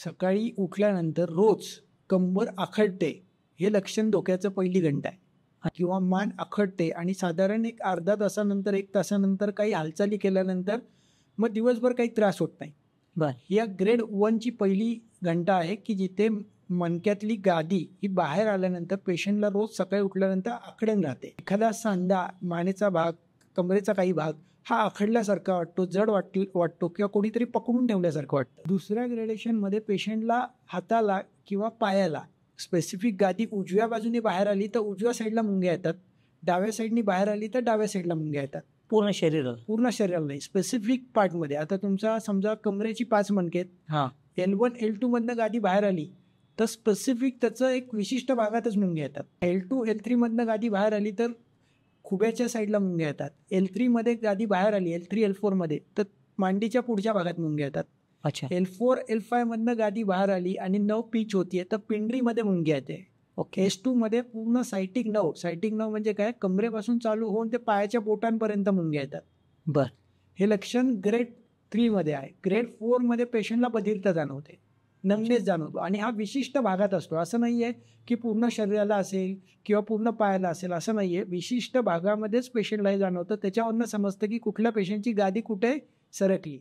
सकाळी उठल्यानंतर रोज कंबर आखडते, हे लक्षण धोक्याचं पहिली घंटा आहे. किंवा मान आखडते आणि साधारण एक अर्धा तासानंतर 1 तासानंतर काही हालचाली केल्यानंतर मग दिवसभर काही त्रास होत नाही. या ग्रेड 1 ची पहिली घंटा आहे की जिथे मणक्यातली गादी ही बाहेर आल्यानंतर पेशंटला रोज सकाळी उठल्यानंतर आखडून राहते. एखादा सांधा, मानेचा भाग, कमरेचा काही भाग हा आखडल्यासारखा वाटतो, जड वाटतो किंवा कोणीतरी पकडून ठेवल्यासारखं वाटतं. दुसऱ्या ग्रेडेशनमध्ये पेशंटला हाताला किंवा पायाला स्पेसिफिक गादी उजव्या बाजूने बाहेर आली तर उजव्या साईडला मुंग्या येतात, डाव्या साईडनी बाहेर आली तर डाव्या साईडला मुंग्या येतात. पूर्ण शरीराला नाही, स्पेसिफिक पार्टमध्ये. आता तुमचा समजा कमरेची 5 मणके आहेत, L1 L2 मधनं गादी बाहेर आली तर स्पेसिफिक त्याचं एक विशिष्ट भागातच मुंग्या येतात. L2 L3 मधनं गादी बाहेर आली तर खुब्याच्या साईडला मुंग्या येतात. L3 मध्ये गादी बाहेर आली L3 L4 मध्ये तर मांडीच्या पुढच्या भागात मुंग्या येतात. L4 L5 मधनं गादी बाहेर आली आणि नव पीच होतीये तर पिंडरीमध्ये मुंग्या येते. S2 मध्ये पूर्ण सायटिक नव म्हणजे काय, कमरेपासून चालू होऊन ते पायाच्या बोटांपर्यंत मुंग्या येतात. हे लक्षण ग्रेड 3 मध्ये आहे. ग्रेड 4 मध्ये पेशंटला बधिरता जाणवते, नमनेस जाणवतो आणि हा विशिष्ट भागात असतो. असं नाहीये की पूर्ण शरीराला असेल किंवा पूर्ण पायाला असेल, असं नाहीये. विशिष्ट भागामध्येच पेशंटला हे जाणवतं. त्याच्यावरनं समजतं की कुठल्या पेशंटची गादी कुठे सरकली.